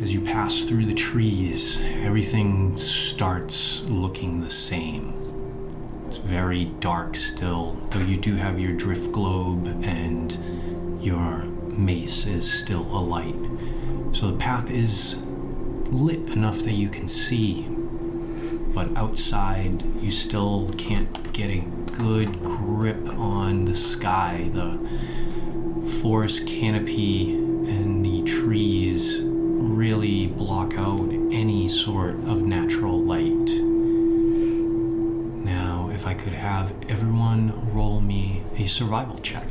As you pass through the trees, everything starts looking the same. It's very dark still, though you do have your drift globe and your mace is still alight. So the path is lit enough that you can see, but outside you still can't get a good grip on the sky. The forest canopy and the trees really block out any sort of natural light. Now, if I could have everyone roll me a survival check.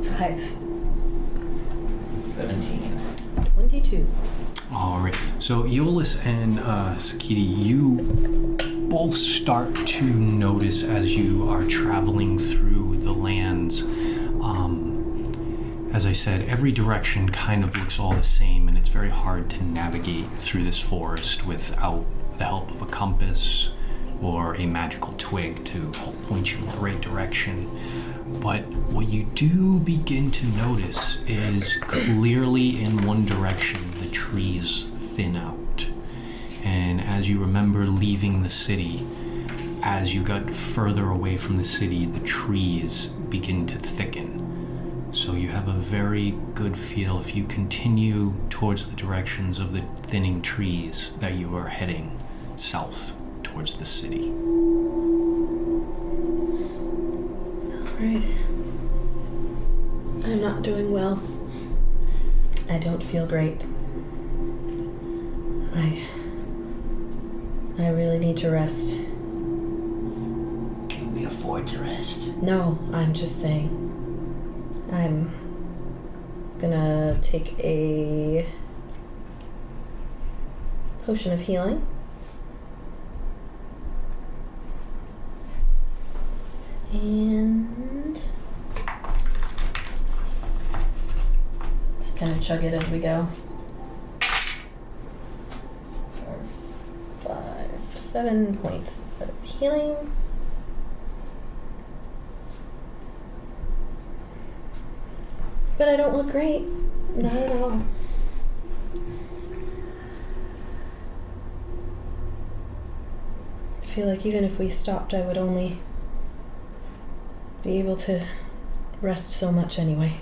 Five. 17. 22. All right. So Aeolus and Sakidi, you both start to notice as you are traveling through the lands. As I said, every direction kind of looks all the same, and it's very hard to navigate through this forest without the help of a compass or a magical twig to help point you in the right direction. But what you do begin to notice is clearly in one direction the trees thin out. And as you remember leaving the city, as you got further away from the city, the trees begin to thicken. So you have a very good feel if you continue towards the directions of the thinning trees that you are heading south towards the city. Alright. I'm not doing well. I don't feel great. I really need to rest. Can we afford to rest? No, I'm just saying. I'm gonna take a potion of healing. And just kind of chug it as we go. 4, 5, 7 points of healing. But I don't look great. Not at all. I feel like even if we stopped, I would only be able to rest so much anyway.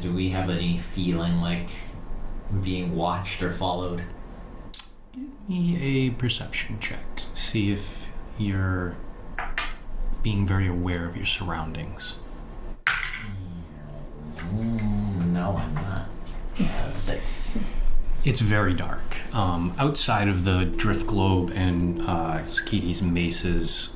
Do we have any feeling like we're being watched or followed? Give me a perception check. See if you're being very aware of your surroundings. No, I'm not. 6. It's very dark. Outside of the drift globe and Sakidi's mace's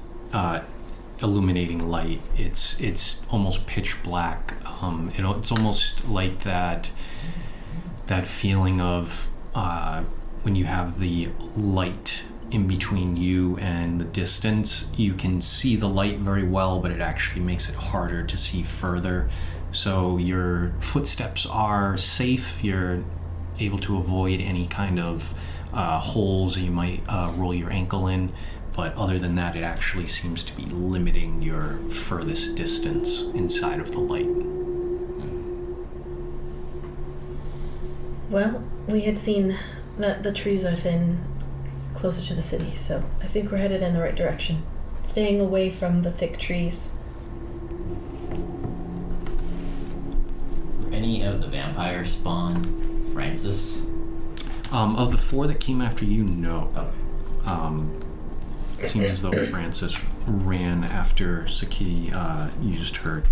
illuminating light, it's almost pitch black. It's almost like that feeling of when you have the light in between you and the distance. You can see the light very well, but it actually makes it harder to see further. So your footsteps are safe. You're able to avoid any kind of holes that you might roll your ankle in. But other than that, it actually seems to be limiting your furthest distance inside of the light. Well, we had seen that the trees are thin closer to the city, so I think we're headed in the right direction. Staying away from the thick trees. Were any of the vampires spawn Francis? Of the 4 that came after you, no. Okay. It seems as though Francis ran after Sakidi used her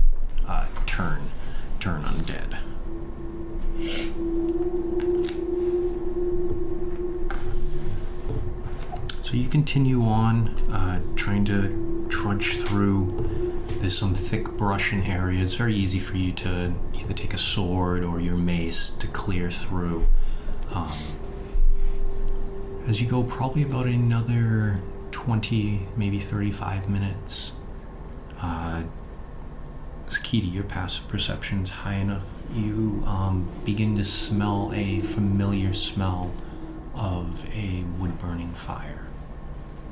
turn undead. So you continue on, trying to trudge through. There's some thick brush in areas. It's very easy for you to either take a sword or your mace to clear through. As you go probably about another 20, maybe 35 minutes, Sakidi, your passive perception's high enough. You begin to smell a familiar smell of a wood-burning fire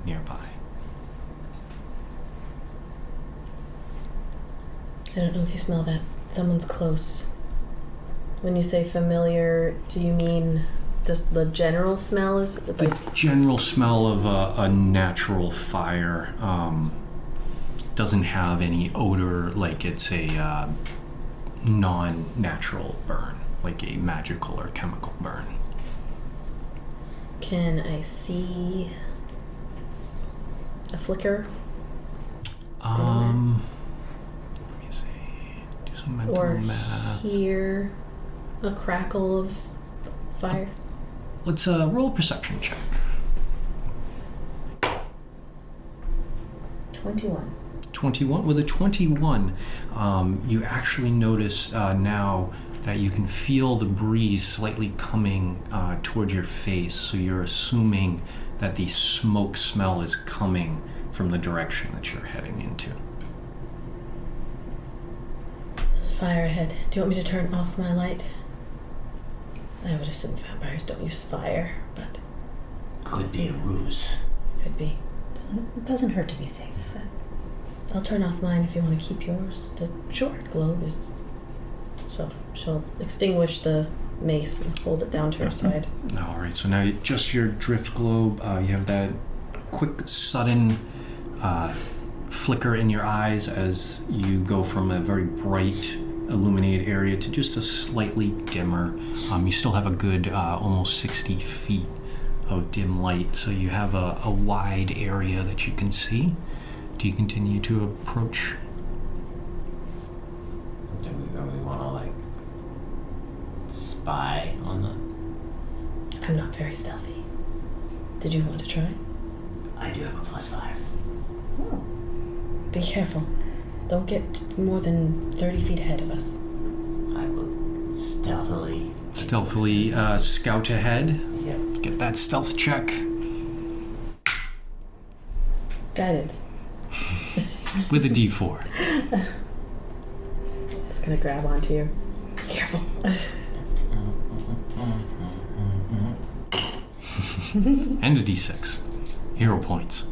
nearby. I don't know if you smell that. Someone's close. When you say familiar, do you mean just the general smell is like... The general smell of a natural fire doesn't have any odor like it's a non-natural burn, like a magical or chemical burn. Can I see a flicker? Let me see. Do some mental Or math. hear a crackle of fire? Let's roll a perception check. 21. 21. With a 21, you actually notice now that you can feel the breeze slightly coming towards your face, so you're assuming that the smoke smell is coming from the direction that you're heading into. There's a fire ahead. Do you want me to turn off my light? I would assume vampires don't use fire, but Could be a ruse. could be. It doesn't hurt to be safe. I'll turn off mine if you want to keep yours. The short globe is... So she'll extinguish the mace and hold it down to her side. All right, so now just your drift globe. You have that quick, sudden flicker in your eyes as you go from a very bright, illuminated area to just a slightly dimmer. You still have a good almost 60 feet of dim light, so you have a wide area that you can see. Do you continue to approach? Do we want to like spy on the? I'm not very stealthy. Did you want to try? I do have a +5. Oh. Be careful. Don't get more than 30 feet ahead of us. I will stealthily. Scout ahead. Yep. Get that stealth check Guidance. with a D4. It's gonna grab onto you. Be careful. And a D6. Hero points.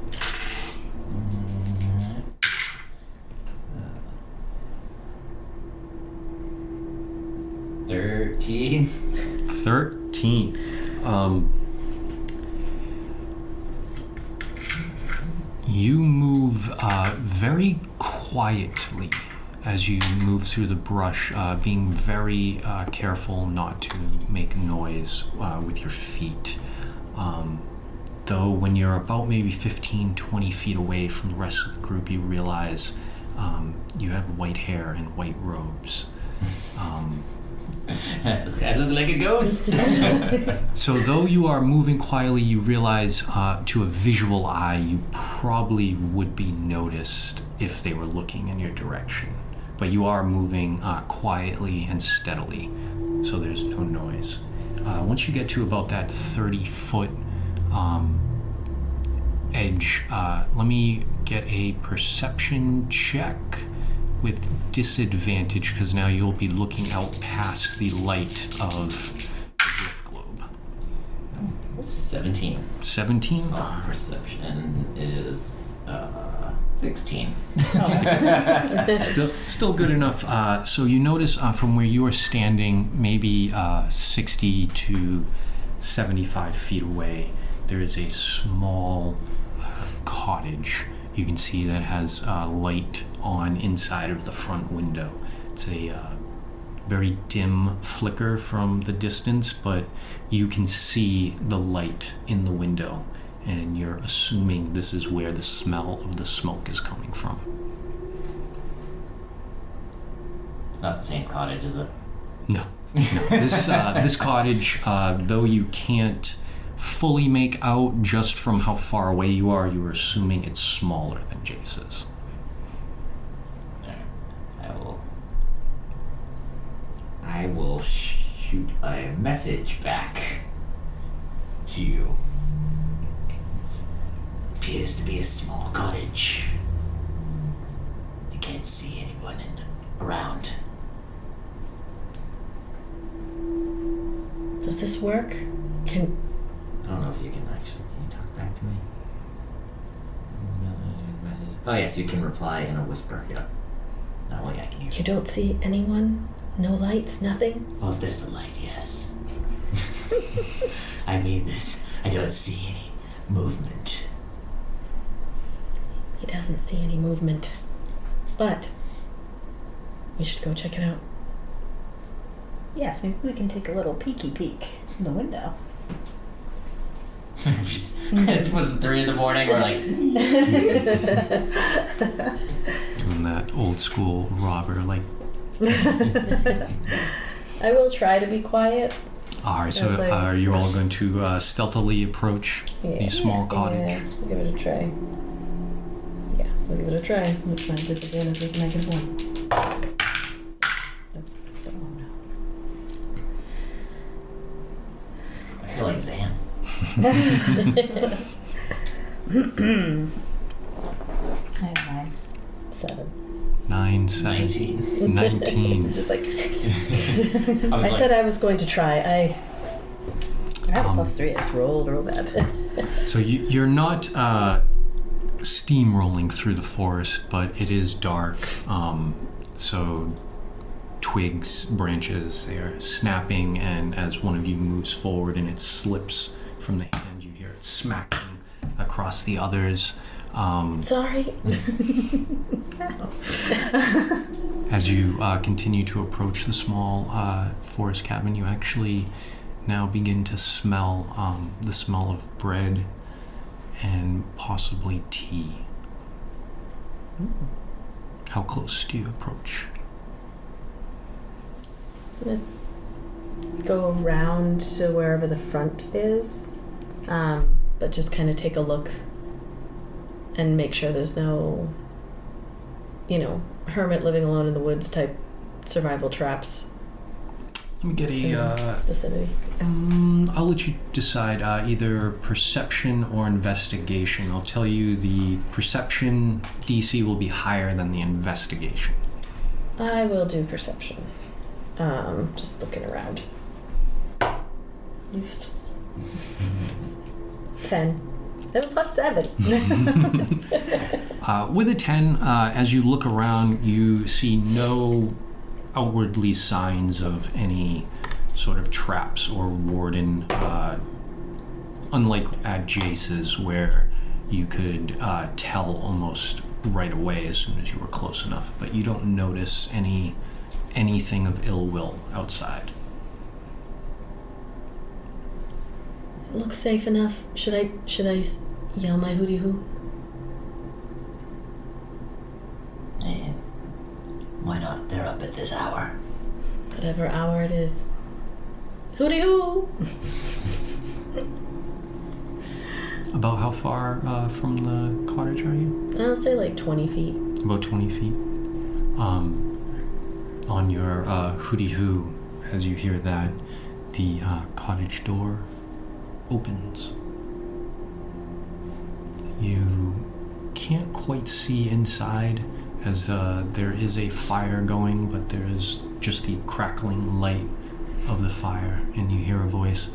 13. 13. You move very quietly as you move through the brush, being very careful not to make noise with your feet. Though when you're about maybe 15, 20 feet away from the rest of the group, you realize you have white hair and white robes. I look like a ghost. So though you are moving quietly, you realize to a visual eye, you probably would be noticed if they were looking in your direction. But you are moving quietly and steadily, so there's no noise. Once you get to about that 30-foot edge, let me get a perception check with disadvantage, because now you'll be looking out past the light of the drift globe. 17. 17? Perception is 16. Still good enough. So you notice from where you are standing, maybe 60 to 75 feet away, there is a small cottage. You can see that has light on inside of the front window. It's a very dim flicker from the distance, but you can see the light in the window, and you're assuming this is where the smell of the smoke is coming from. It's not the same cottage, is it? No. This cottage, though you can't fully make out just from how far away you are assuming it's smaller than Jace's. I will shoot a message back to you. It appears to be a small cottage. I can't see anyone around. Does this work? I don't know if you can actually. Can you talk back to me? Oh yes, you can reply in a whisper. Yep. That way I can hear You don't see anyone? No lights? Nothing? Oh, there's a light. Yes. I mean this. I don't see any movement. He doesn't see any movement. But we should go check it out. Yes, maybe we can take a little peeky peek in the window. It was 3 in the morning. We're like Doing that old school robber, like. I will try to be quiet. Alright, so That's like- are you all going to stealthily approach the small cottage? Yeah, we'll give it a try. Yeah, we'll give it a try. With my disadvantage with -1. Oh no. I feel like Zan. I have 9. 7. 9, 7, 19. 19. Just like I I said I was going to try. I have a +3. I just rolled real bad. So you're not steamrolling through the forest, but it is dark. So twigs, branches, they are snapping, and as one of you moves forward and it slips from the hand, you hear it smacking across the others. sorry. As you continue to approach the small forest cabin, you actually now begin to smell the smell of bread and possibly tea. How close do you approach? I'm gonna go around to wherever the front is, but just kind of take a look and make sure there's no, hermit living alone in the woods type survival traps Let me get in the a. vicinity. I'll let you decide either perception or investigation. I'll tell you the perception DC will be higher than the investigation. I will do perception. Just looking around. 10. I have a +7. With a 10, as you look around, you see no outwardly signs of any sort of traps or warden, unlike at Jace's, where you could tell almost right away as soon as you were close enough, but you don't notice anything of ill will outside. It looks safe enough. Should I yell my hooty hoo? Man, why not? They're up at this hour. Whatever hour it is. Hooty hoo! About how far from the cottage are you? I'll say like 20 feet. About 20 feet. On your hooty hoo, as you hear that, the cottage door opens. You can't quite see inside, as there is a fire going, but there is just the crackling light of the fire, and you hear a voice.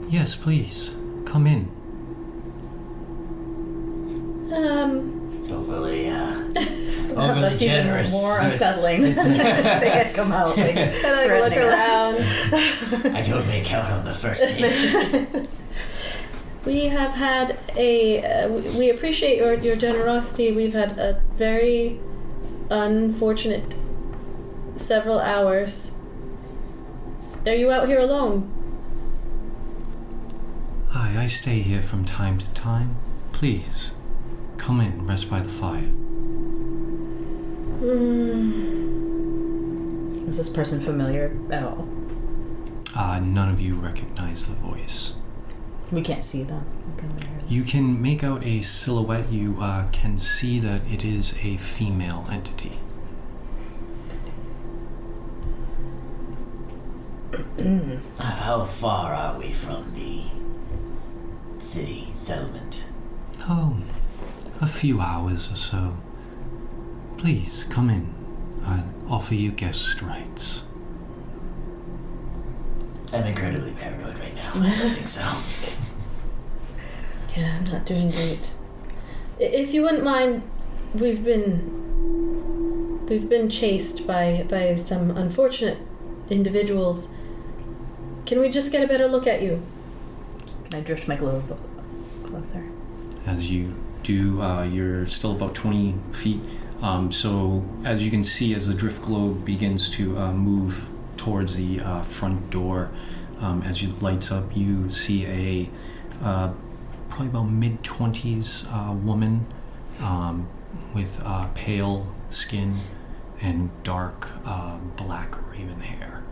Yes, please, come in. It's overly, That's overly generous. even more unsettling. They gotta come out. Like, And I look threatening around. us. I don't make out on the first date. We have had we appreciate your generosity. We've had a very unfortunate several hours. Are you out here alone? Hi, I stay here from time to time. Please, come in, rest by the fire. Is this person familiar at all? None of you recognize the voice. We can't see them. You can make out a silhouette. You can see that it is a female entity. How far are we from the city settlement? Oh, a few hours or so. Please, come in. I offer you guest rights. I'm incredibly paranoid right now. I don't think so. Yeah, I'm not doing great. If you wouldn't mind, we've been chased by some unfortunate individuals. Can we just get a better look at you? Can I drift my globe closer? As you do, you're still about 20 feet. So as you can see, as the drift globe begins to move towards the front door, as it lights up, you see a probably about mid-20s woman with pale skin and dark black raven hair.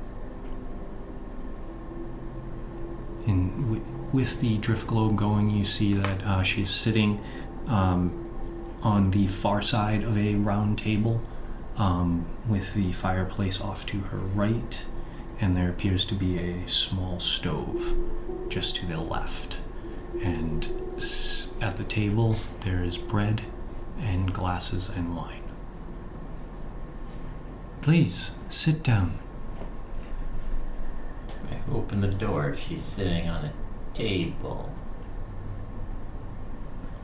And with the drift globe going, you see that she's sitting on the far side of a round table with the fireplace off to her right, and there appears to be a small stove just to the left. And at the table, there is bread and glasses and wine. Please, sit down. I open the door. She's sitting on a table.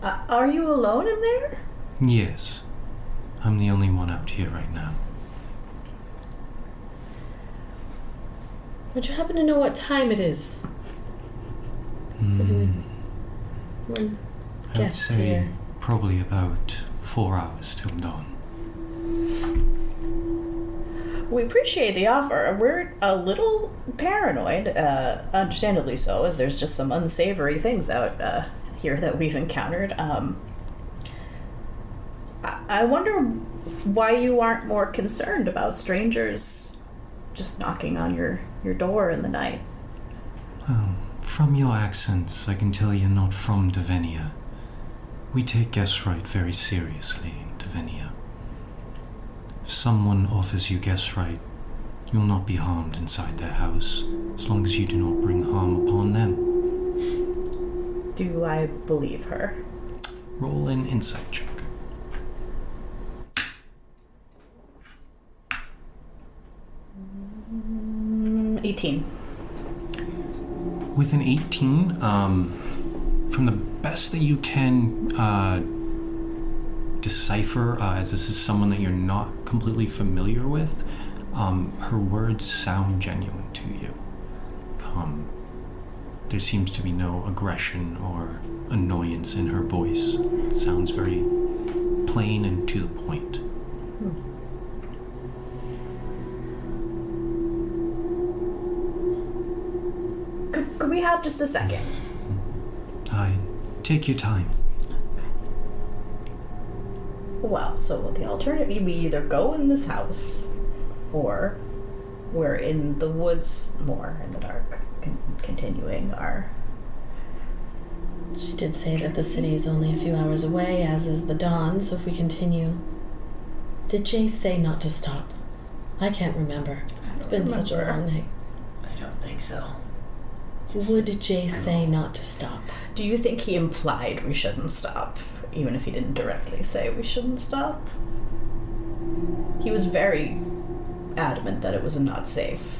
Are you alone in there? Yes, I'm the only one out here right now. Would you happen to know what time it is? When I'd guests say here. probably about 4 hours till dawn. We appreciate the offer. We're a little paranoid, understandably so, as there's just some unsavory things out here that we've encountered. I wonder why you aren't more concerned about strangers just knocking on your door in the night. From your accents, I can tell you're not from Divenia. We take guest right very seriously in Divenia. If someone offers you guest right, you will not be harmed inside their house, as long as you do not bring harm upon them. Do I believe her? Roll an insight check. 18. With an 18, from the best that you can decipher, as this is someone that you're not completely familiar with, her words sound genuine to you. There seems to be no aggression or annoyance in her voice. It sounds very plain and to the point. Could we have just a second? Take your time. Well, so the alternative, we either go in this house, or we're in the woods more in the dark, continuing our... She did say that the city is only a few hours away, as is the dawn, so if we continue... Did Jay say not to stop? I can't remember. It's been such a long night. I don't think so. Would Jay say not to stop? Do you think he implied we shouldn't stop, even if he didn't directly say we shouldn't stop? He was very adamant that it was not safe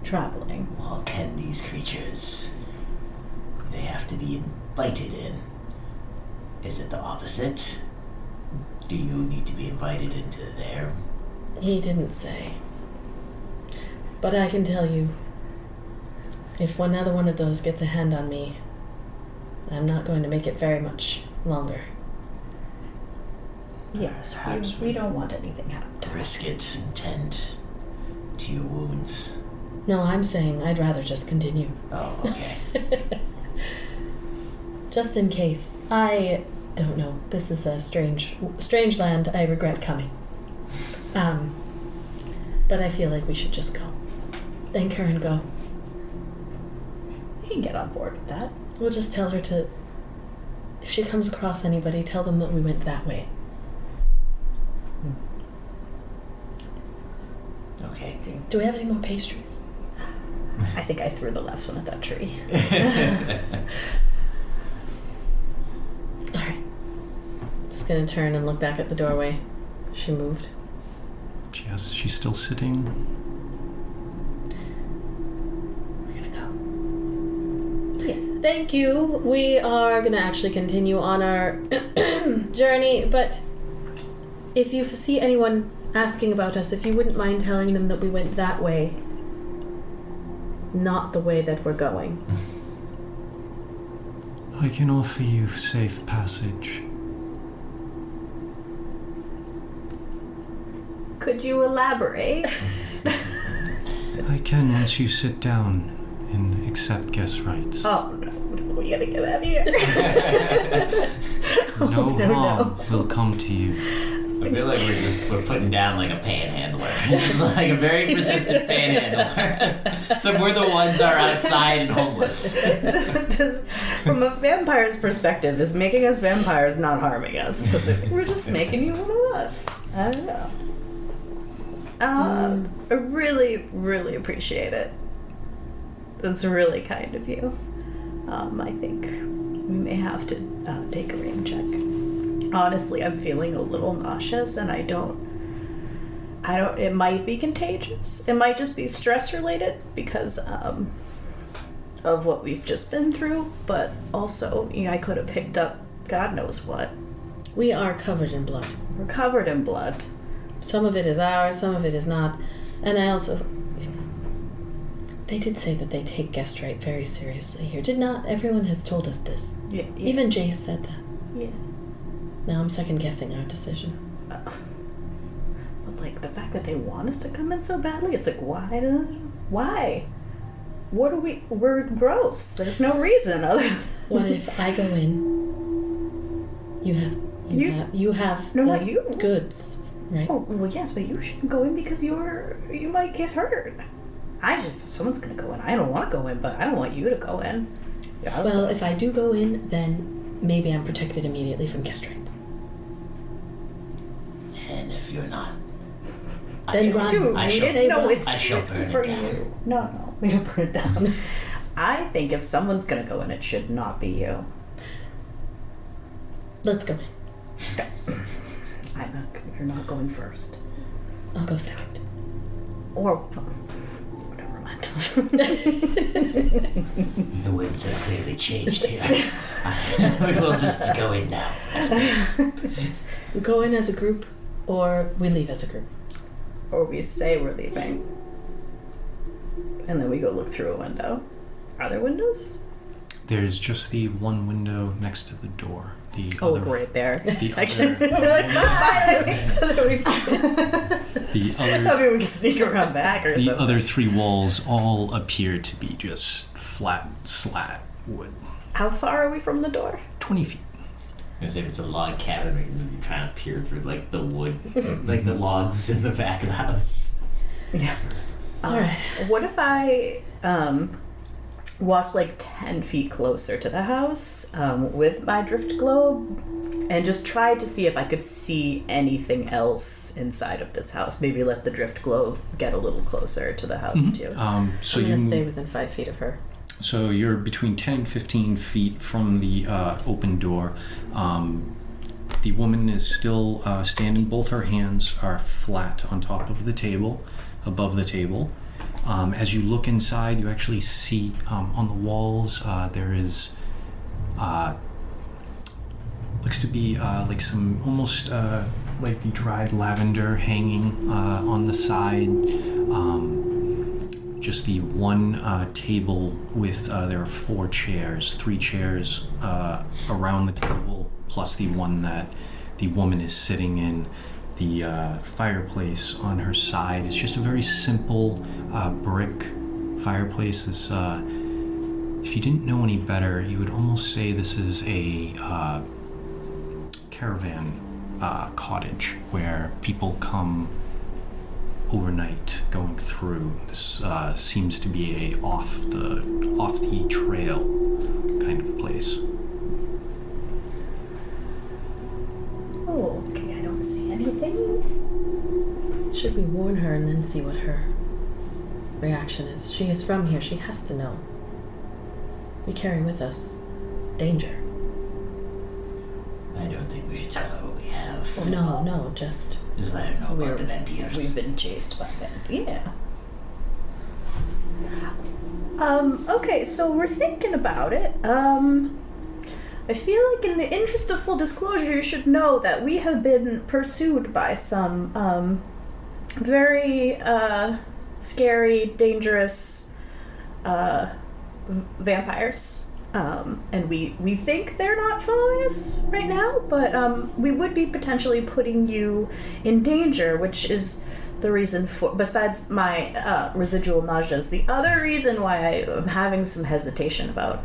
traveling. Well, can these creatures... They have to be invited in. Is it the opposite? Do you need to be invited into there? He didn't say. But I can tell you, if another one of those gets a hand on me, I'm not going to make it very much longer. Yes, Perhaps we don't want anything happening. Risk it and tend to your wounds. No, I'm saying I'd rather just continue. Oh, okay. Just in case. I don't know. This is a strange land. I regret coming. But I feel like we should just go. Thank her and go. You can get on board with that. We'll just tell her to... If she comes across anybody, tell them that we went that way. Okay. Do we have any more pastries? I think I threw the last one at that tree. Alright. Just gonna turn and look back at the doorway. She moved. She's still sitting. We're Thank you. We are gonna actually continue on our journey, but if you see anyone asking about us, if you wouldn't mind telling them that we went that way, not the way that we're going. I can offer you safe passage. Could you elaborate? I can once you sit down and accept guest rights. Oh no, we gotta get out of here. No harm will come to you. I feel like we're putting down like a panhandler. It's just like a very persistent panhandler. So we're the ones that are outside and homeless. From a vampire's perspective, is making us vampires not harming us? Because we're just making you one of us. I don't know. I really, really appreciate it. It's really kind of you. I think we may have to take a rain check. Honestly, I'm feeling a little nauseous, and I don't, it might be contagious. It might just be stress related because of what we've just been through, but also, I could have picked up God knows what. We are covered in blood. We're covered in blood. Some of it is ours, some of it is not. And I also... They did say that they take guest right very seriously here. Did not? Everyone has told us this. Yeah. Even Jace said that. Yeah. Now I'm second guessing our decision. But like the fact that they want us to come in so badly, it's like why? What are we? We're gross. There's no reason other than... What if I go in? You have No, the not you. goods, right? Oh well, yes, but you shouldn't go in because you might get hurt. If someone's gonna go in, I don't want to go in, but I don't want you to go in. Yeah, Well, if I do go in, then maybe I'm protected immediately from guest rights. And if you're not, Then I run. it's too I risky. shall- It's I too shall risky burn it for down. you. No, we don't burn it down. I think if someone's gonna go in, it should not be you. Let's go in. You're not going first. I'll go second. Or whatever, mind. The winds have clearly changed here. We will just go in now. We go in as a group, or we leave as a group. Or we say we're leaving. And then we go look through a window. Are there windows? There's just the one window next to the door. The Oh, other, look right there. The I can- other, We're like, bye! the I other, mean, we can sneak around back or the something. other three walls all appear to be just flat, slat wood. How far are we from the door? 20 feet. As if it's a log cabin, we can be trying to peer through like the wood, like the logs in the back of the house. Yeah. Alright. What if I walked like 10 feet closer to the house with my drift globe and just tried to see if I could see anything else inside of this house? Maybe let the drift globe get a little closer to the house too. So I'm you gonna stay within 5 feet of her. So you're between 10 and 15 feet from the open door. The woman is still standing. Both her hands are flat on top of the table, above the table. As you look inside, you actually see on the walls there is looks to be like some almost like the dried lavender hanging on the side. Just the one table with there are 4 chairs, 3 chairs around the table, plus the one that the woman is sitting in. The fireplace on her side is just a very simple brick fireplace. This, if you didn't know any better, you would almost say this is a caravan cottage where people come overnight going through. This seems to be a off the trail kind of place. Oh, okay, I don't see anything. Should we warn her and then see what her reaction is? She is from here. She has to know. We carry with us danger. I don't think we should tell her what we have. Oh, no, just... Just let her know about the vampires. We've been chased by them. Yeah. Okay, so we're thinking about it. I feel like in the interest of full disclosure, you should know that we have been pursued by some, very, scary, dangerous, vampires. And we think they're not following us right now, but, we would be potentially putting you in danger, which is the reason for, besides my, residual nauseas, the other reason why I am having some hesitation about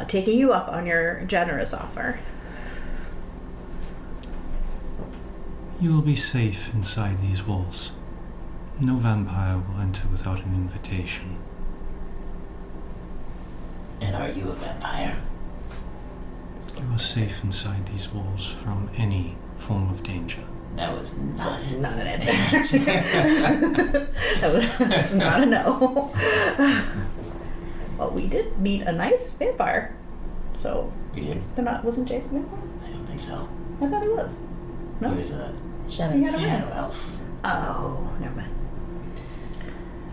taking you up on your generous offer. You will be safe inside these walls. No vampire will enter without an invitation. And are you a vampire? You are safe inside these walls from any form of danger. That was not Not an answer. That's not a no. Well, we did meet a nice vampire, so We did? wasn't Jason vampire? I don't think so. I thought he was. No. He was a Shadow. He had a shadow ring. elf. Oh, never mind.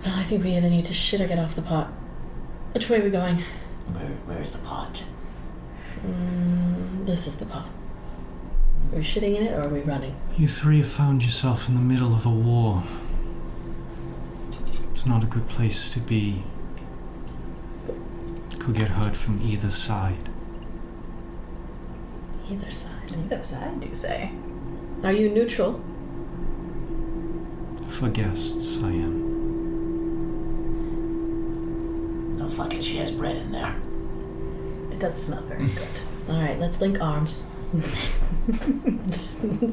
Well, I think we either need to shit or get off the pot. Which way are we going? Where is the pot? This is the pot. Are we shitting in it or are we running? You three have found yourself in the middle of a war. It's not a good place to be. Could get hurt from either side. Either side. Either side, do say. Are you neutral? For guests, I am. Oh, fuck it, she has bread in there. It does smell very good. Alright, let's link arms.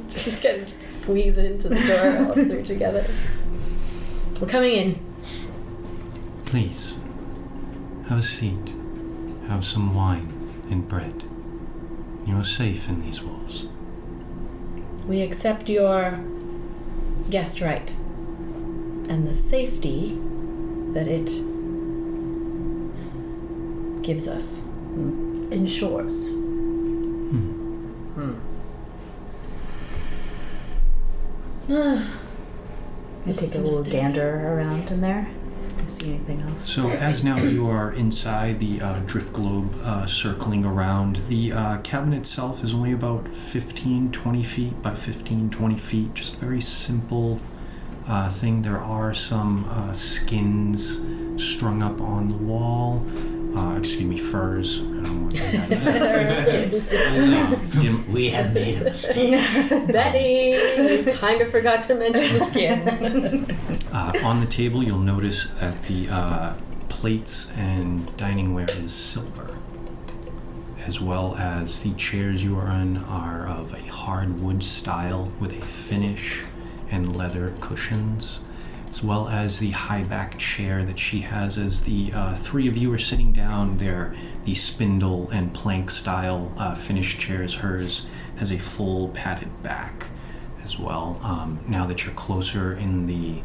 Just kind of squeeze it into the door all through together. We're coming in. Please, have a seat. Have some wine and bread. You are safe in these walls. We accept your guest right and the safety that it gives us. Ensures. I This take is a a little mistake. gander around in there. I see anything else? So as now you are inside the drift globe circling around, the cabin itself is only about 15-20 feet by 15-20 feet. Just a very simple thing. There are some skins strung up on the wall. Furs. I don't know what that is. We have made a mistake. Betty! You kind of forgot to mention the skin. On the table, you'll notice that the plates and dining ware is silver, as well as the chairs you are in are of a hardwood style with a finish and leather cushions, as well as the high-back chair that she has. As the three of you are sitting down there, the spindle and plank style finished chairs, hers has a full padded back as well. Now that you're closer in the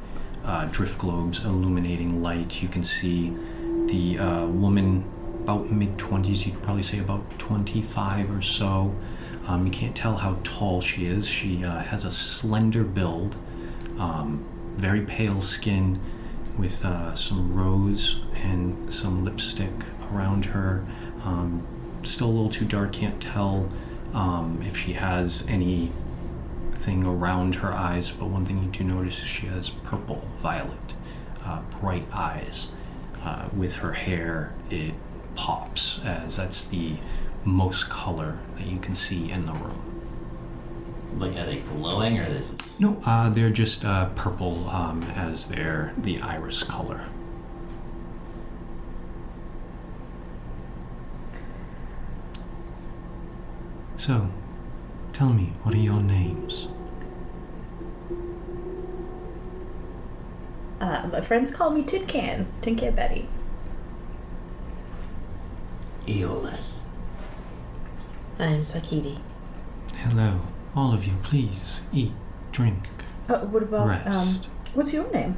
drift globe's illuminating light, you can see the woman about mid-20s, you'd probably say about 25 or so. You can't tell how tall she is. She has a slender build, very pale skin with some rose and some lipstick around her. Still a little too dark, can't tell if she has anything around her eyes, but one thing you do notice is she has purple, violet, bright eyes. With her hair, it pops, as that's the most color that you can see in the room. Like, are they glowing or is it? No, they're just purple as they're the iris color. So, tell me, what are your names? My friends call me Tin Can Betty. Aeolus. I'm Sakidi. Hello, all of you, please eat, drink, What about, rest. what's your name?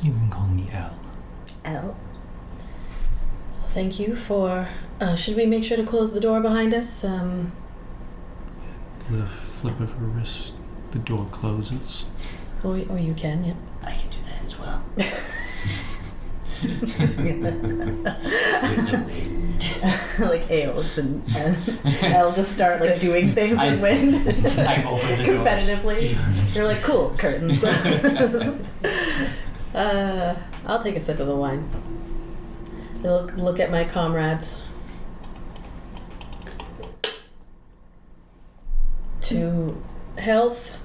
You can call me Elle. Elle. Thank you for... should we make sure to close the door behind us? The flip of her wrist, the door closes. Or you can, yeah. I can do that as well. With the wind. Like Aeolus and I'll just start like doing things with wind. I open the door. Competitively. You're like, cool, curtains. I'll take a sip of the wine. Look at my comrades. To health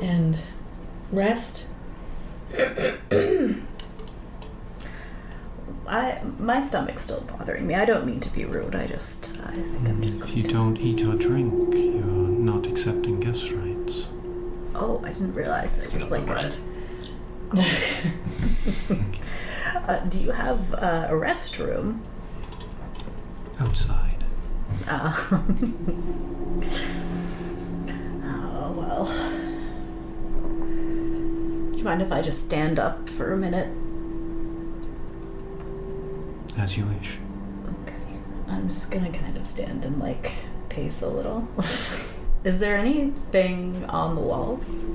and rest. My stomach's still bothering me. I don't mean to be rude. I think I'm just. If you don't eat or drink, you're not accepting guest rights. Oh, I didn't realize that was like bread. Do you have a restroom? Outside. Oh, well. Do you mind if I just stand up for a minute? As you wish. Okay. I'm just gonna kind of stand and like pace a little. Is there anything on the walls?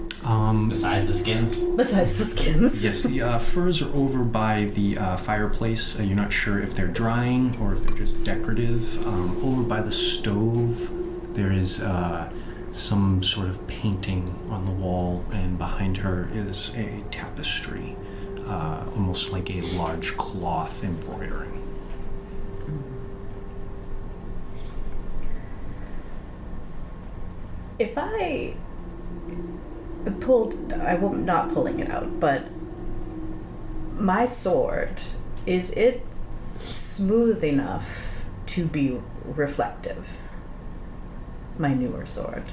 Besides the skins? Besides the skins? Yes, the furs are over by the fireplace. You're not sure if they're drying or if they're just decorative. Over by the stove, there is some sort of painting on the wall, and behind her is a tapestry, almost like a large cloth embroidering. If I I'm not pulling it out, but my sword, is it smooth enough to be reflective? My newer sword.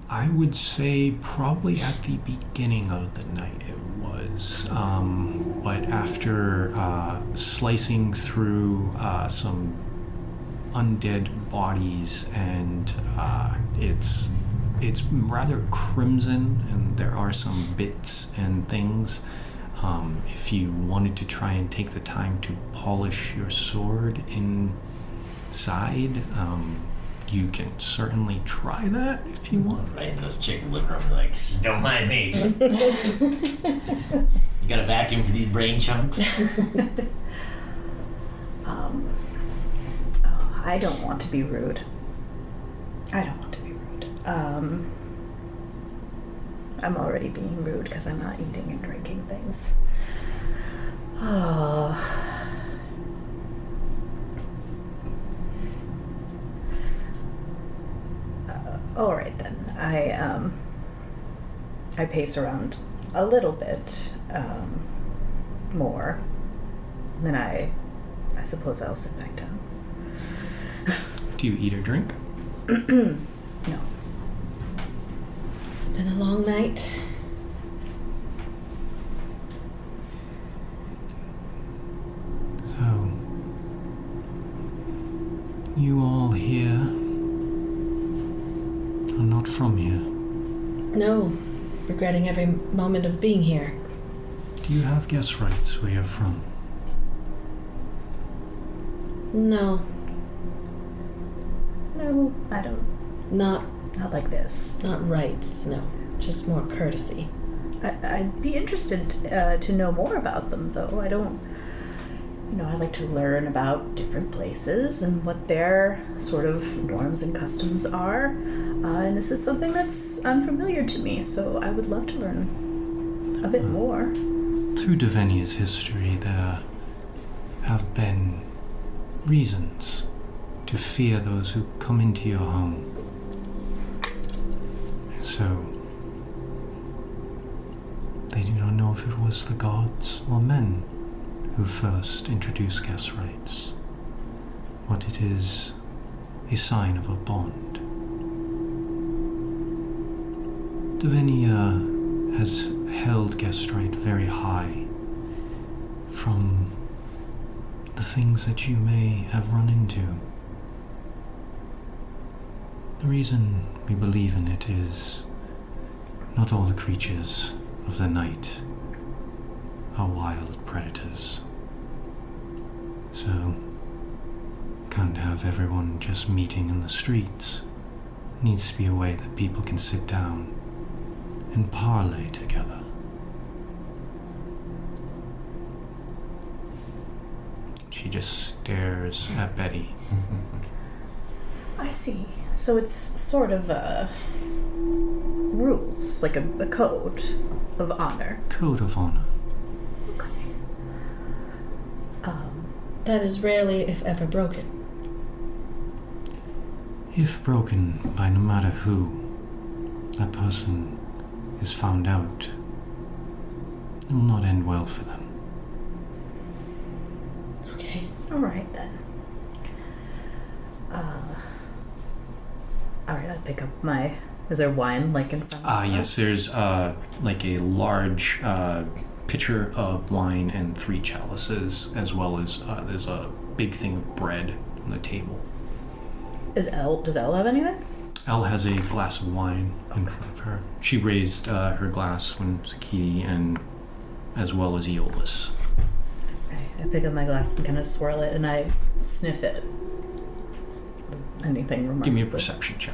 I would say probably at the beginning of the night it was, but after slicing through some undead bodies, and it's rather crimson, and there are some bits and things. If you wanted to try and take the time to polish your sword inside, you can certainly try that if you want. Right in this chick's living room, like, don't mind me. You got a vacuum for these brain chunks? I don't want to be rude. I'm already being rude because I'm not eating and drinking things. All right then. I pace around a little bit more. Then I suppose I'll sit back down. Do you eat or drink? No. It's been a long night. So, you all here are not from here. No, regretting every moment of being here. Do you have guest rights where you're from? No, No, I don't. not Not like this. rights, no. Just more courtesy. I'd be interested to know more about them, though. I don't. I like to learn about different places and what their sort of norms and customs are. And this is something that's unfamiliar to me, so I would love to learn a bit more. Through Devenia's history, there have been reasons to fear those who come into your home. So, they do not know if it was the gods or men who first introduced guest rights, but it is a sign of a bond. Devenia has held guest right very high from the things that you may have run into. The reason we believe in it is not all the creatures of the night are wild predators. So, can't have everyone just meeting in the streets. Needs to be a way that people can sit down and parley together. She just stares at Betty. I see. So it's sort of rules, like a code of honor. Code of honor. Okay. That is rarely, if ever, broken. If broken by no matter who that person is found out, it will not end well for them. Okay. All right then. All right, I'll pick up my. Is there wine like in front of us? Yes, there's like a large pitcher of wine and 3 chalices, as well as there's a big thing of bread on the table. Does Elle have anything? Elle has a glass of wine in front of her. She raised her glass when Sakidi and as well as Aeolus. Okay, I pick up my glass and kind of swirl it, and I sniff it. Anything remarkable? Give me a perception check.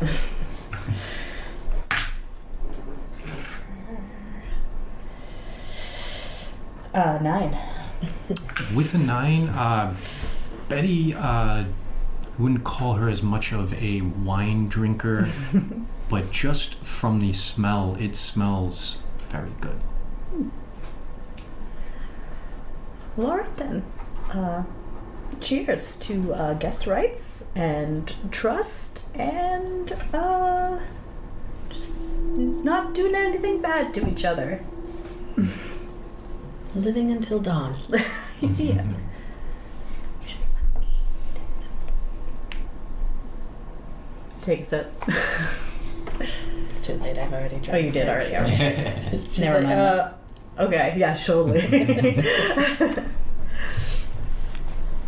9. With a 9, Betty wouldn't call her as much of a wine drinker, but just from the smell, it smells very good. Well, all right then. Cheers to guest rights and trust and just not doing anything bad to each other. Living until dawn. Yeah. Take a sip. It's too late. I've already drank. Oh, you did already. Okay. She's Never like, mind. Okay. Yeah. Totally.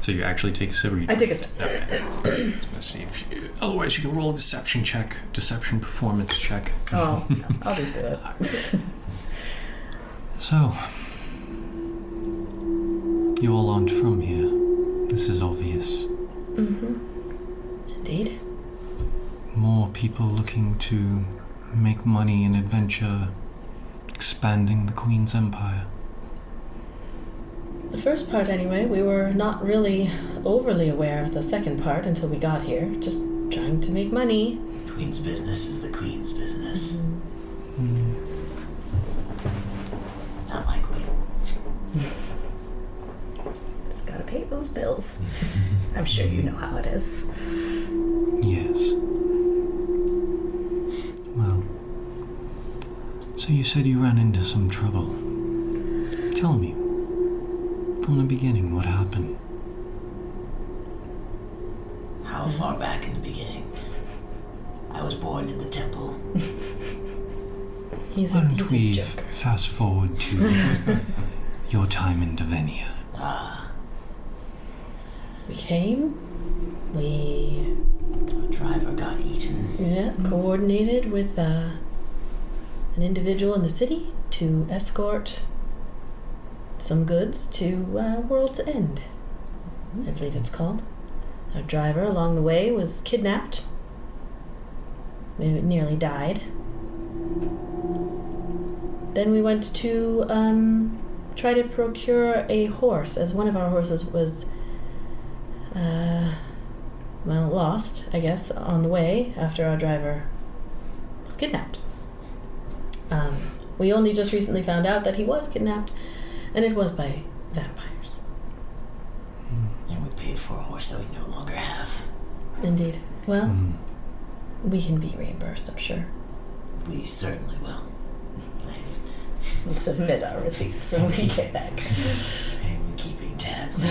So you actually take a sip, or you? I take a sip. Okay. Let's see if you. Otherwise, you can roll a deception check, deception performance check. Oh, no, I'll just do it. So, you all aren't from here. This is obvious. Mm-hmm. Indeed. More people looking to make money and adventure, expanding the Queen's empire. The first part, anyway, we were not really overly aware of the second part until we got here. Just trying to make money. Queen's business is the Queen's business. Not my queen. Just gotta pay those bills. I'm sure you know how it is. Yes. Well, so you said you ran into some trouble. Tell me, from the beginning, what happened? How far back in the beginning? I was born in the temple. He's Why a don't we joker. fast forward to your time in Davenia? We came. We The driver got eaten. coordinated with an individual in the city to escort some goods to World's End, I believe it's called. Our driver along the way was kidnapped. Maybe nearly died. Then we went to try to procure a horse, as one of our horses was lost, I guess, on the way after our driver was kidnapped. We only just recently found out that he was kidnapped, and it was by vampires. And we paid for a horse that we no longer have. Indeed. Well, we can be reimbursed, I'm sure. We certainly will. We'll submit our receipts when we get back. I'm keeping tabs.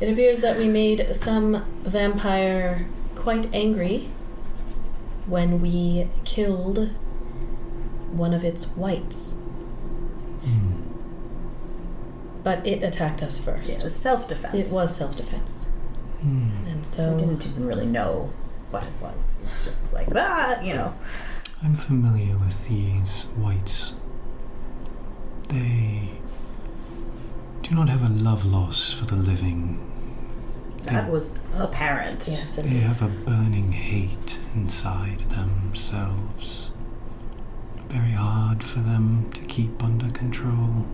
It appears that we made some vampire quite angry when we killed one of its whites. But it attacked us first. Yeah, it was self-defense. It was self-defense. And so... We didn't even really know what it was. It was just like, I'm familiar with these whites. They do not have a love loss for the living. That was apparent. Yes, They have a burning hate inside themselves. Very hard for them to keep under control.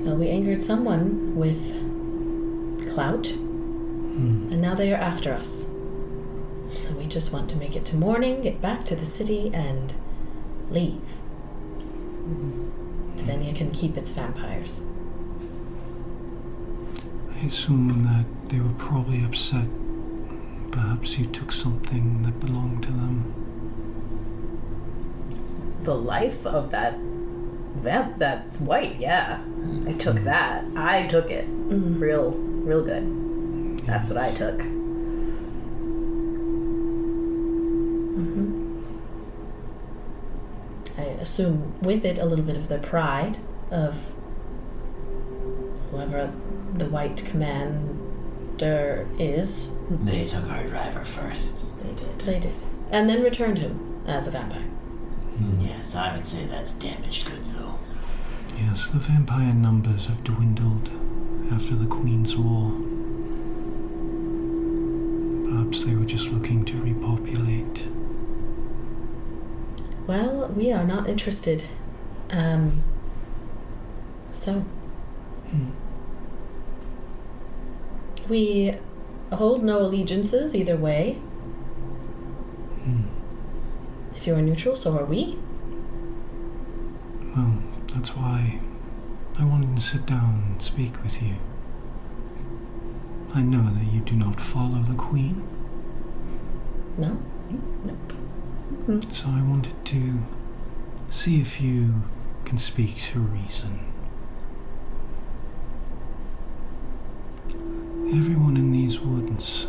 Well, we angered someone with clout, and now they are after us. So we just want to make it to morning, get back to the city, and leave. So then you can keep its vampires. I assume that they were probably upset. Perhaps you took something that belonged to them. The life of that vamp that's white, yeah. I took that. I took it. Real good. That's what I took. I assume with it a little bit of the pride of whoever the white commander is. They took our driver first. They did. And then returned him as a vampire. Yes, I would say that's damaged goods, though. Yes, the vampire numbers have dwindled after the Queen's War. Perhaps they were just looking to repopulate. Well, we are not interested. So we hold no allegiances either way. If you are neutral, so are we. Well, that's why I wanted to sit down and speak with you. I know that you do not follow the Queen. No? So I wanted to see if you can speak to reason. Everyone in these woods,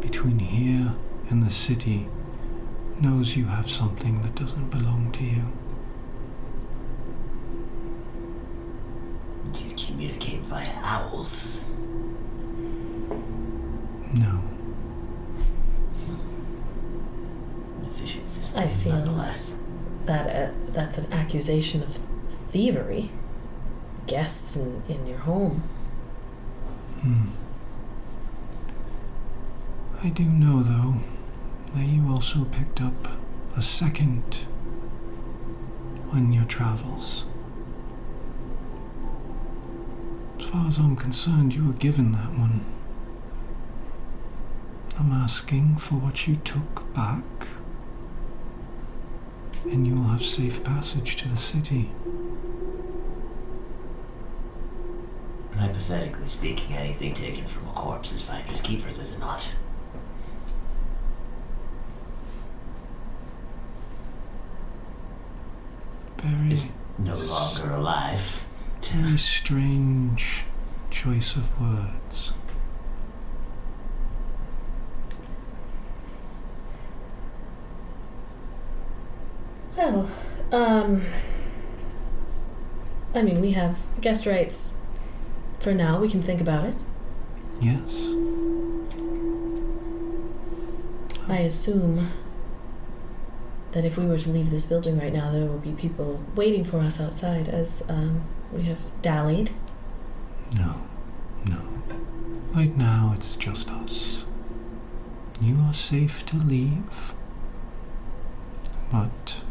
between here and the city, knows you have something that doesn't belong to you. Do you communicate via owls? No. An efficient system, I feel nonetheless. that that's an accusation of thievery. Guests in your home. I do know, though, that you also picked up a second on your travels. As far as I'm concerned, you were given that one. I'm asking for what you took back, and you will have safe passage to the city. Hypothetically speaking, anything taken from a corpse is finders keepers, is it not? Very, It's no longer alive. very strange choice of words. Well, I mean, we have guest rights for now. We can think about it. Yes. I assume that if we were to leave this building right now, there would be people waiting for us outside as we have dallied. No. Right now, it's just us. You are safe to leave, but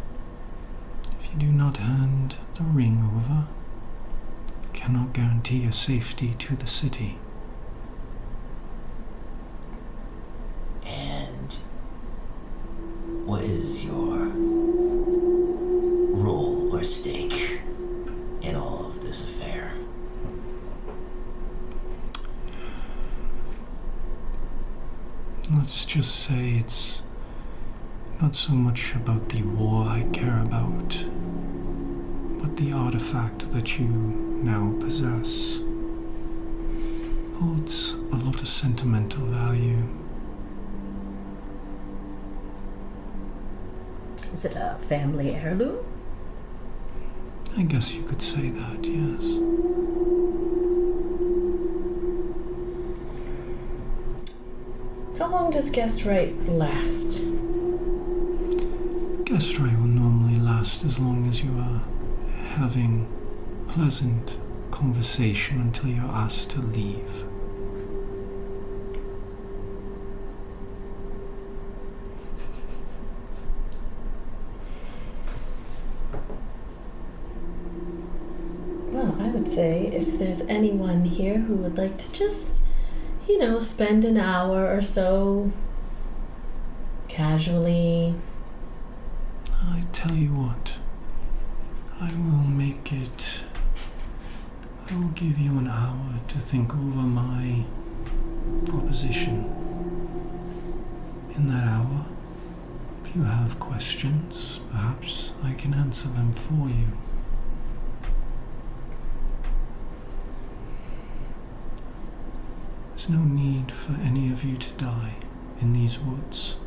if you do not hand the ring over, I cannot guarantee your safety to the city. And what is your role or stake in all of this affair? Let's just say it's not so much about the war I care about, but the artifact that you now possess holds a lot of sentimental value. Is it a family heirloom? I guess you could say that, yes. How long does guest right last? Guest right will normally last as long as you are having pleasant conversation until you're asked to leave. Well, I would say if there's anyone here who would like to just, spend an hour or so casually. I tell you what, I will give you an hour to think over my proposition. In that hour, if you have questions, perhaps I can answer them for you. There's no need for any of you to die in these woods.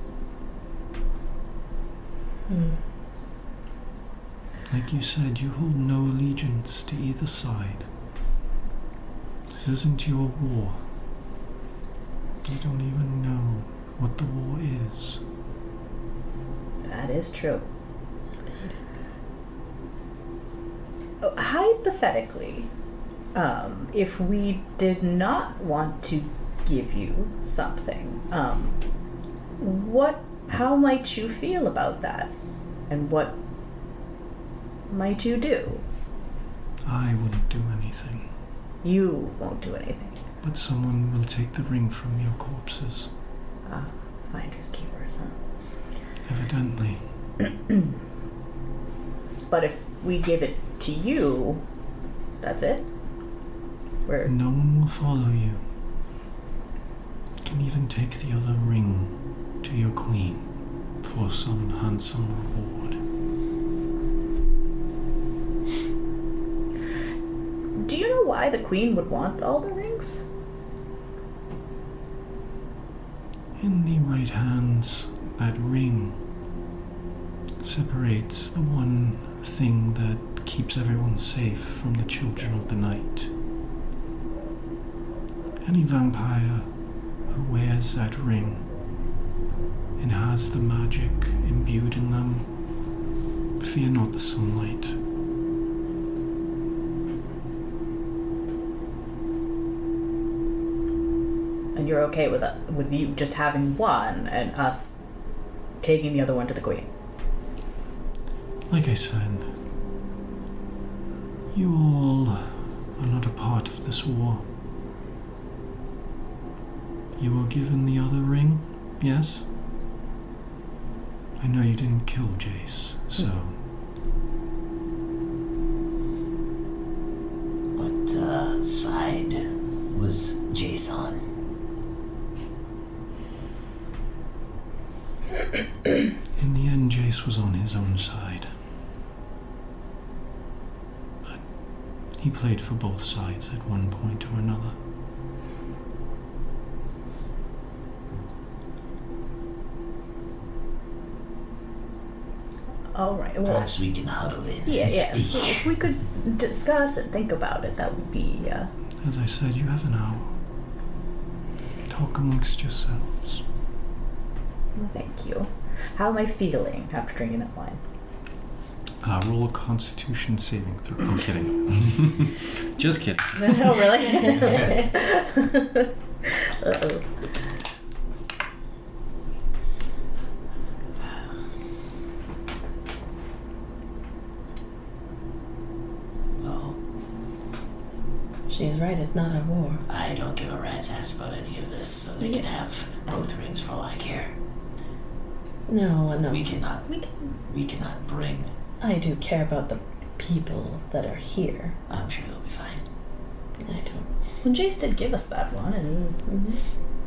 Like you said, you hold no allegiance to either side. This isn't your war. You don't even know what the war is. That is true. Hypothetically, if we did not want to give you something, how might you feel about that? And what might you do? I wouldn't do anything. You won't do anything. But someone will take the ring from your corpses. Finders keepers, huh? Evidently. But if we give it to you, that's it? No one will follow you. You can even take the other ring to your queen for some handsome reward. Do you know why the queen would want all the rings? In the right hands, that ring separates the one thing that keeps everyone safe from the children of the night. Any vampire who wears that ring and has the magic imbued in them, fear not the sunlight. And you're okay with you just having one and us taking the other one to the queen? Like I said, you all are not a part of this war. You were given the other ring, yes? I know you didn't kill Jace, so... What side was Jace on? In the end, Jace was on his own side. But he played for both sides at one point or another. All right. Well, Perhaps we can huddle in. yes. Speak. If we could discuss and think about it, that would be. As I said, you have an hour. Talk amongst yourselves. Well, thank you. How am I feeling after drinking that wine? Roll a Constitution saving throw. I'm kidding. Just kidding. Oh, really? Uh-oh. Well, She's right, it's not our war. I don't give a rat's ass about any of this, so they can have both rings for all I care. No. We cannot bring. I do care about the people that are here. I'm sure they'll be fine. I don't. Well, Jace did give us that one, and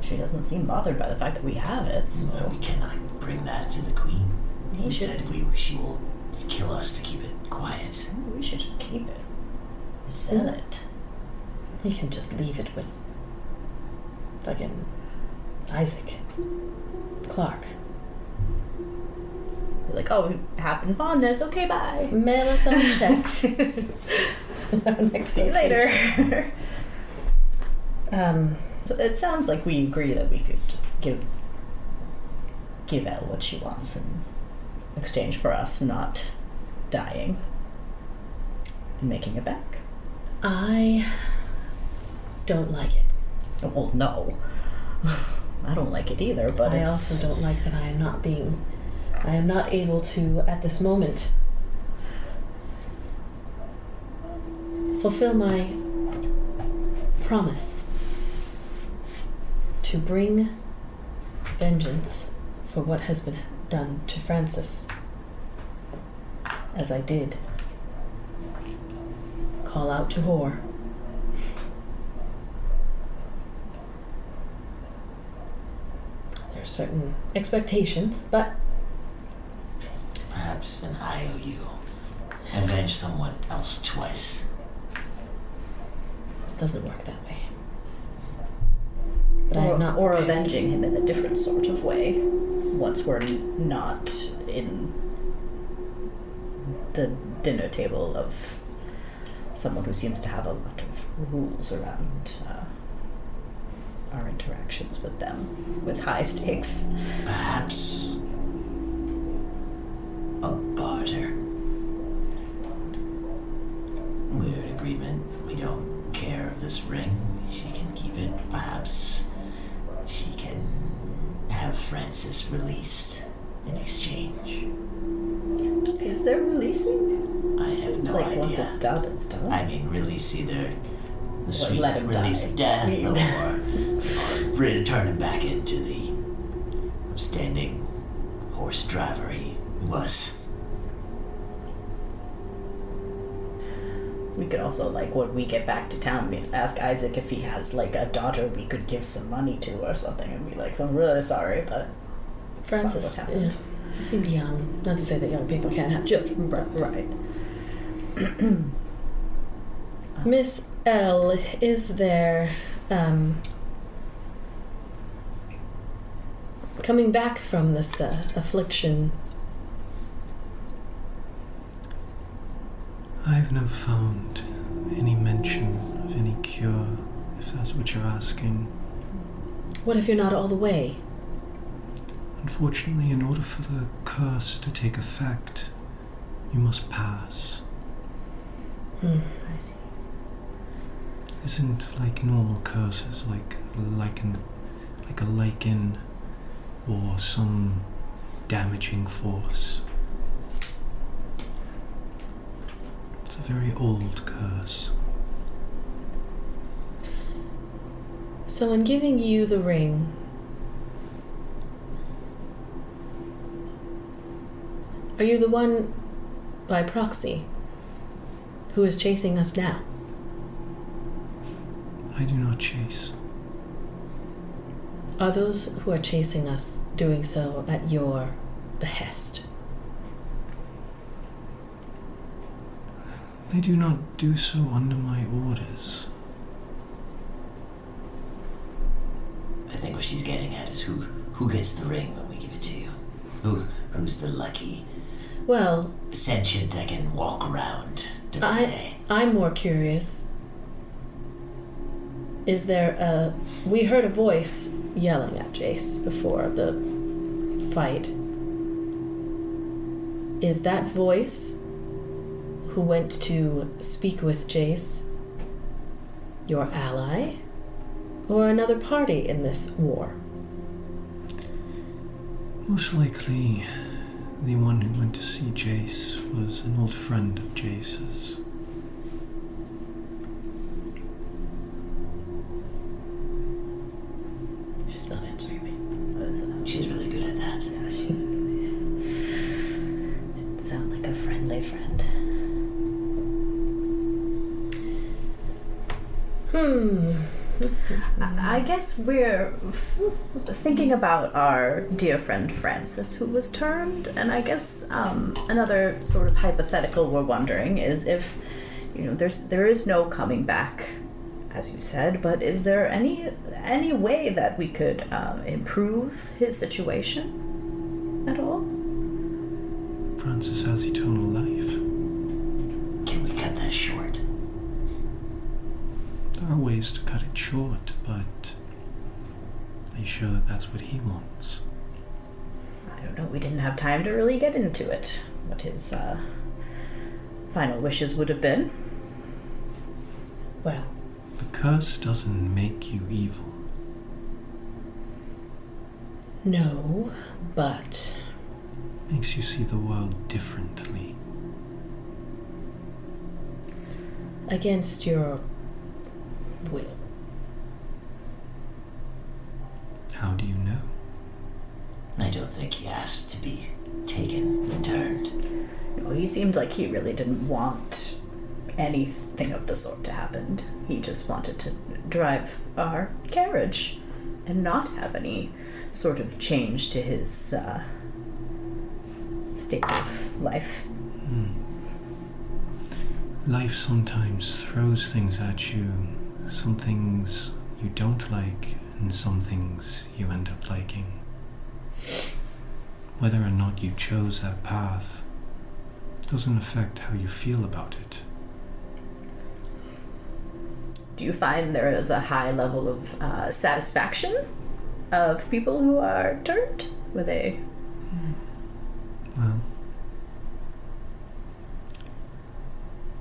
she doesn't seem bothered by the fact that we have it. So But we cannot bring that to the queen. He We should- said she will kill us to keep it quiet. we should just keep it. Sell it. You can just leave it with fucking Isaac Clark. We're like, oh, we happen fondness. Okay, bye. Mail us on a check. Our next See you location. later. So it sounds like we agree that we could just give Elle what she wants in exchange for us not dying and making it back. I don't like it. Well, no. I don't like it either, but I it's... also don't like that I am not able to, at this moment, fulfill my promise to bring vengeance for what has been done to Francis, as I did call out to whore. There are certain expectations, but Perhaps an IOU. Avenge someone else twice. it doesn't work that way. But I am not or prepared. avenging him in a different sort of way once we're not in the dinner table of someone who seems to have a lot of rules around our interactions with them, with high stakes. Perhaps a barter. We're in agreement. We don't care of this ring. She can keep it. Perhaps she can have Francis released in exchange. Is there releasing? I have Seems no like idea. once it's done, it's done. I mean, release either the sweet let him release die. of death, or return him back into the upstanding horse driver he was. We could also, like, when we get back to town, ask Isaac if he has, like, a daughter we could give some money to or something, and be like, I'm really sorry, but Francis, what happened? he seemed young. Not to say that young people can't have children. Right. Miss L, is there, coming back from this affliction, I've never found any mention of any cure, if that's what you're asking. what if you're not all the way? Unfortunately, in order for the curse to take effect, you must pass. Hmm. I see. Isn't like normal curses, like a lichen or some damaging force. It's a very old curse. So in giving you the ring, are you the one, by proxy, who is chasing us now? I do not chase. Are those who are chasing us doing so at your behest? They do not do so under my orders. I think what she's getting at is who gets the ring when we give it to you. Who's the lucky Well, sentient that can walk around during the day. I'm more curious. Is there we heard a voice yelling at Jace before the fight. Is that voice who went to speak with Jace your ally? Or another party in this war? Most likely, the one who went to see Jace was an old friend of Jace's. She's not answering me. She's really good at that. Yeah, she was really... Didn't sound like a friendly friend. I guess we're thinking about our dear friend Francis, who was turned, and I guess another sort of hypothetical we're wondering is if, there is no coming back, as you said, but is there any way that we could improve his situation at all? Francis has eternal life. Can we cut that short? There are ways to cut it short, but are you sure that that's what he wants? I don't know. We didn't have time to really get into it. What his final wishes would have been. Well, The curse doesn't make you evil. no, but Makes you see the world differently. against your will. How do you know? I don't think he asked to be taken and turned. No, he seemed like he really didn't want anything of the sort to happen. He just wanted to drive our carriage and not have any sort of change to his state of life. Life sometimes throws things at you, some things you don't like, and some things you end up liking. Whether or not you chose that path doesn't affect how you feel about it. Do you find there is a high level of satisfaction of people who are turned? Were they? Well,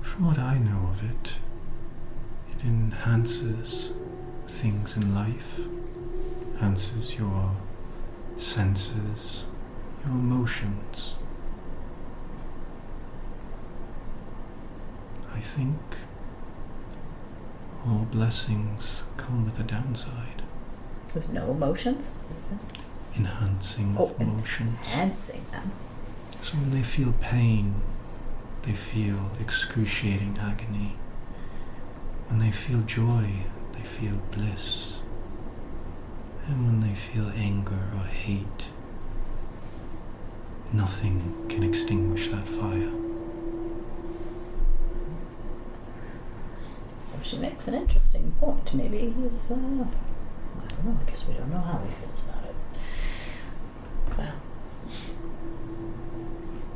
from what I know of it, it enhances things in life, enhances your senses, your emotions. I think all blessings come with a downside. There's no emotions? Enhancing emotions. Enhancing them. So when they feel pain, they feel excruciating agony. When they feel joy, they feel bliss. And when they feel anger or hate, nothing can extinguish that fire. Well, she makes an interesting point. Maybe he's, I don't know, I guess we don't know how he feels about it. Well,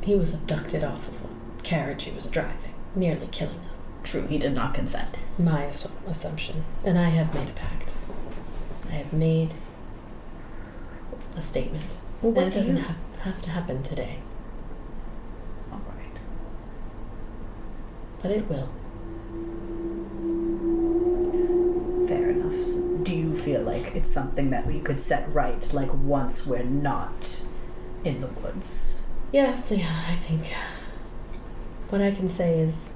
he was abducted off of a carriage he was driving, nearly killing us. True, he did not consent. My assumption. And I have made a pact. I have made a statement. Well, And it doesn't have to happen today, All right. but it will. Fair enough. So do you feel like it's something that we could set right, like once we're not in the woods? Yes, yeah, I think what I can say is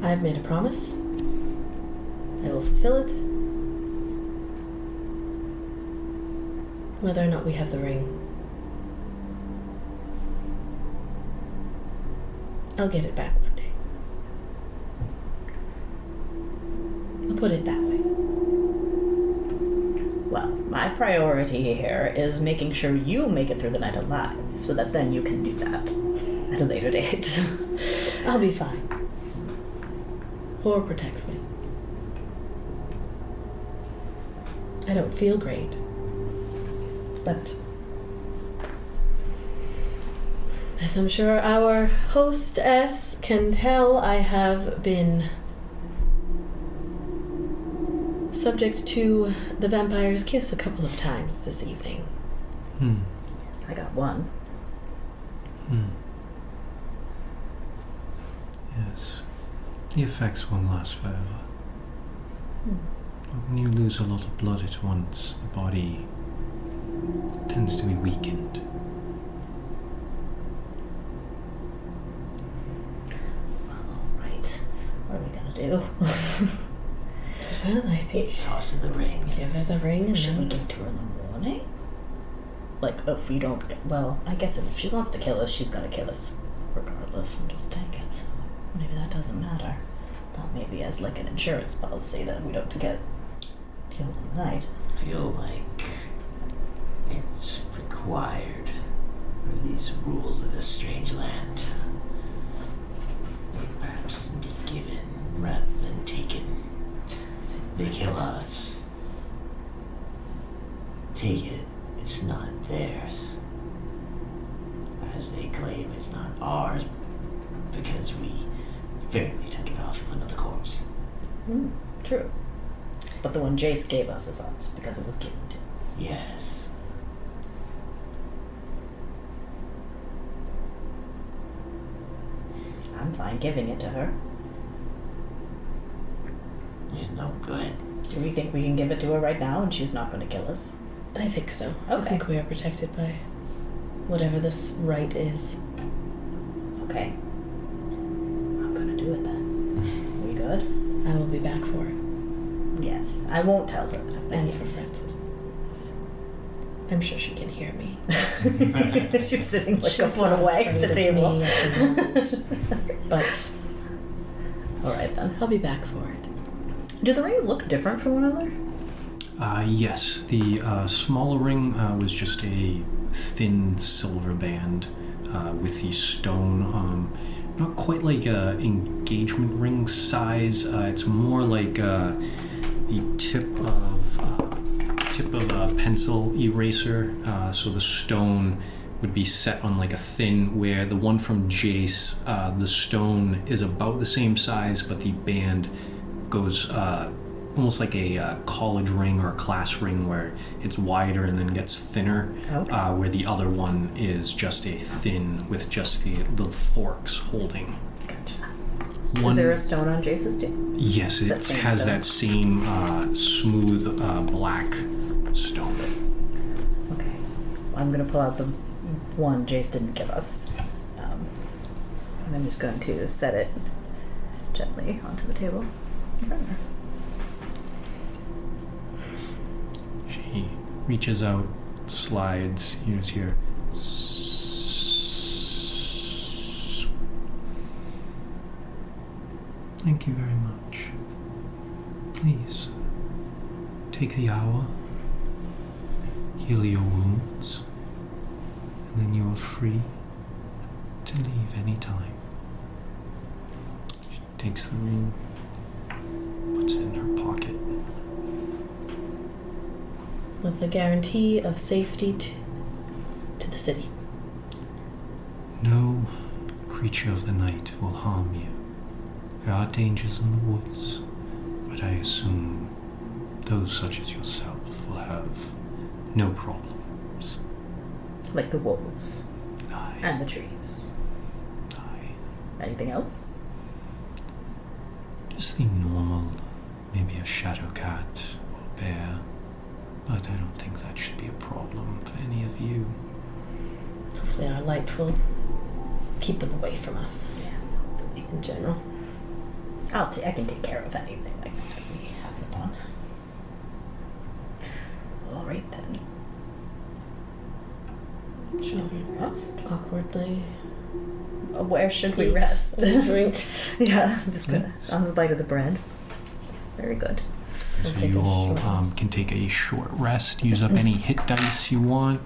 I've made a promise. I will fulfill it. Whether or not we have the ring, I'll get it back one day. I'll put it that way. Well, my priority here is making sure you make it through the night alive, so that then you can do that at a later date. I'll be fine. Horror protects me. I don't feel great. But as I'm sure our hostess can tell, I have been subject to the vampire's kiss a couple of times this evening. Yes, I got one. Yes. The effects won't last forever. But when you lose a lot of blood at once, the body tends to be weakened. Well, all right. What are we gonna do? Well, I think Toss in the ring. give her the ring and Should we then give it to her in the morning? Like, if we don't get... Well, I guess if she wants to kill us, she's gonna kill us regardless and just take it, so maybe that doesn't matter. Thought maybe as, like, an insurance policy that we don't get killed in the night. Feel like it's required for these rules of this strange land. Perhaps be given rather than taken. They kill us. Take it. It's not theirs. As they claim, it's not ours because we fairly took it off of another corpse. True. But the one Jace gave us is ours because it was given to us. Yes. I'm fine giving it to her. No, go ahead. Do we think we can give it to her right now and she's not going to kill us? I think so. I Okay. think we are protected by whatever this right is. Okay. I'm gonna do it then. We good? I will be back for it. Yes. I won't tell her that. And for Francis. I'm sure she can hear me. She's sitting like a She's foot not away at afraid the of table. me at the moment. But Alright then. I'll be back for it. Do the rings look different from one another? Yes, the smaller ring was just a thin silver band with the stone. Not quite like a engagement ring size. It's more like the tip of a pencil eraser. So the stone would be set on like a thin, where the one from Jace, the stone is about the same size, but the band goes almost like a college ring or a class ring, where it's wider and then gets thinner. Okay. Where the other one is just a thin with just the little forks holding. Gotcha. One, Is there a stone on Jace's too? yes, Is it that same has stone? that same smooth black stone. Okay. I'm gonna pull out the one Jace didn't give us. And I'm just going to set it gently onto the table in front of her. She reaches out, slides, you just hear. Thank you very much. Please, take the hour, heal your wounds, and then you are free to leave any time. She takes the ring, puts it in her pocket. With a guarantee of safety to the city. No creature of the night will harm you. There are dangers in the woods, but I assume those such as yourself will have no problems. Like the wolves Aye, and the trees. aye. Anything else? Just the normal, maybe a shadow cat or bear, but I don't think that should be a problem for any of you. Hopefully our light will keep them away from us. Yes. In general. I can take care of anything like that we happen upon. All right then. Shall we rest? Awkwardly. Where should we eat rest? and drink. Yeah, I'm just gonna Yes. on the bite of the bread. It's very good. So take you a all short rest. can take a short rest, use up any hit dice you want,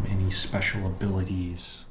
any special abilities.